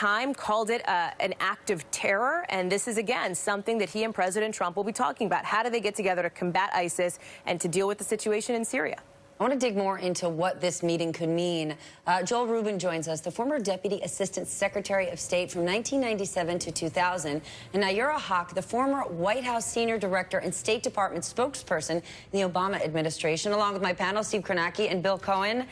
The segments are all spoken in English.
time called it an act of terror. And this is, again, something that he and President Trump will be talking about. How do they get together to combat ISIS and to deal with the situation in Syria? I want to dig more into what this meeting could mean. Joel Rubin joins us, the former Deputy Assistant Secretary of State from 1997 to 2000, and Nayyera, the former White House Senior Director and State Department spokesperson in the Obama administration, along with my panel, Steve Kornacki and Bill Cohen.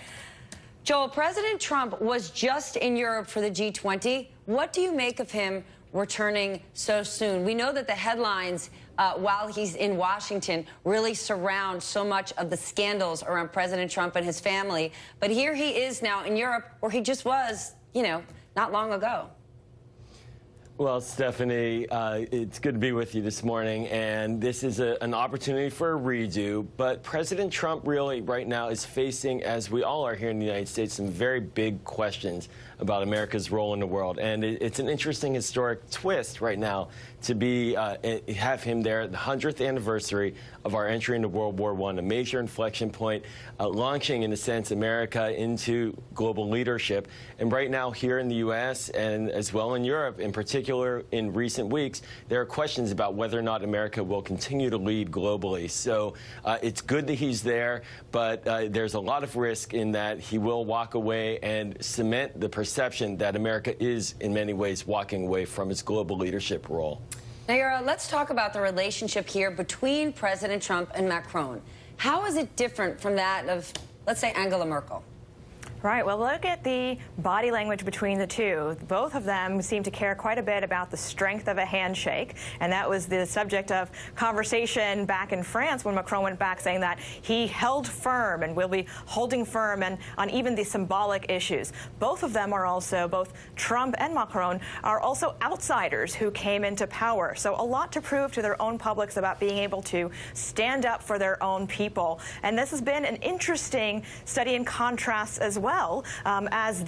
Joel, President Trump was just in Europe for the G20. What do you make of him returning so soon? We know that the headlines while he's in Washington really surround so much of the scandals around President Trump and his family. But here he is now in Europe, where he just was, you know, not long ago. Well, Stephanie, it's good to be with you this morning, and this is an opportunity for a redo. But President Trump really right now is facing, as we all are here in the United States, some very big questions about America's role in the world. And it's an interesting historic twist right now to have him there at the 100th anniversary of our entry into World War I, a major inflection point, launching, in a sense, America into global leadership. And right now here in the U.S. and as well in Europe, in particular in recent weeks, there are questions about whether or not America will continue to lead globally. So it's good that he's there, but there's a lot of risk in that he will walk away and cement the perception that America is, in many ways, walking away from its global leadership role. Nayyera, let's talk about the relationship here between President Trump and Macron. How is it different from that of, let's say, Angela Merkel? Right. Well, look at the body language between the two. Both of them seem to care quite a bit about the strength of a handshake. And that was the subject of conversation back in France when Macron went back, saying that he held firm and will be holding firm and on even the symbolic issues. Both of them are also, both Trump and Macron, are also outsiders who came into power. So a lot to prove to their own publics about being able to stand up for their own people. And this has been an interesting study in contrasts as well. As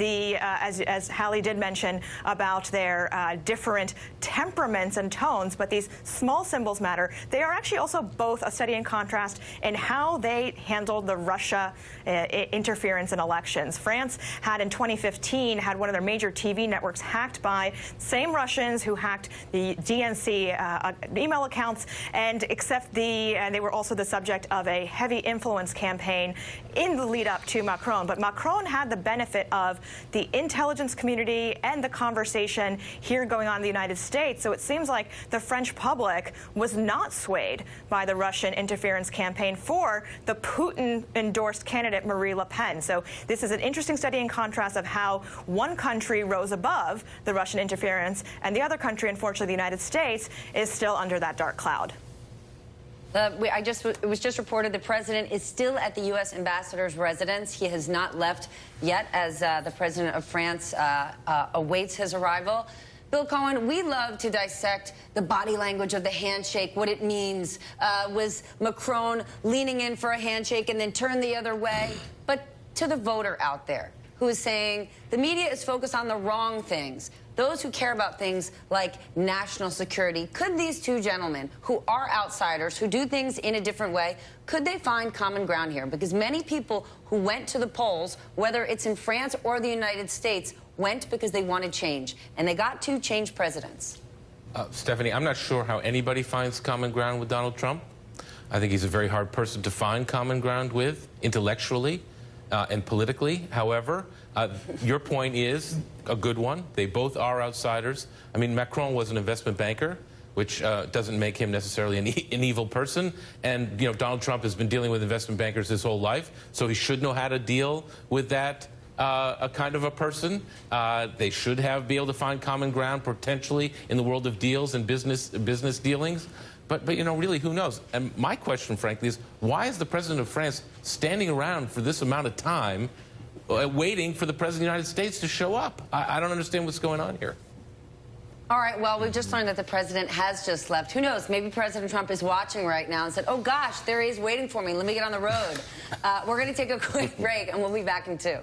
Hallie did mention about their different temperaments and tones, but these small symbols matter. They are actually also both a study in contrast in how they handled the Russia interference in elections. France had in 2015 had one of their major TV networks hacked by same Russians who hacked the DNC email accounts, and they were also the subject of a heavy influence campaign in the lead up to Macron. But Macron had the benefit of the intelligence community and the conversation here going on in the United States. So it seems like the French public was not swayed by the Russian interference campaign for the Putin-endorsed candidate Marie Le Pen. So this is an interesting study in contrast of how one country rose above the Russian interference and the other country, unfortunately the United States, is still under that dark cloud. It was just reported the president is still at the U.S. ambassador's residence. He has not left yet as the president of France awaits his arrival. Bill Cohen, we love to dissect the body language of the handshake, what it means. Was Macron leaning in for a handshake and then turned the other way? But to the voter out there who is saying the media is focused on the wrong things, those who care about things like national security, could these two gentlemen who are outsiders, who do things in a different way, could they find common ground here? Because many people who went to the polls, whether it's in France or the United States, went because they wanted change. And they got to change presidents. Stephanie, I'm not sure how anybody finds common ground with Donald Trump. I think he's a very hard person to find common ground with, intellectually and politically. However, your point is a good one. They both are outsiders. I mean, Macron was an investment banker, which doesn't make him necessarily an evil person. And, you know, Donald Trump has been dealing with investment bankers his whole life, so he should know how to deal with that a kind of a person. They should be able to find common ground potentially in the world of deals and business dealings. But you know, really, who knows? And my question, frankly, is why is the president of France standing around for this amount of time waiting for the president of the United States to show up? I don't understand what's going on here. All right, well, we've just learned that the president has just left. Who knows? Maybe President Trump is watching right now and said, oh, gosh, there he is waiting for me. Let me get on the road. We're going to take a quick break, and we'll be back in 2.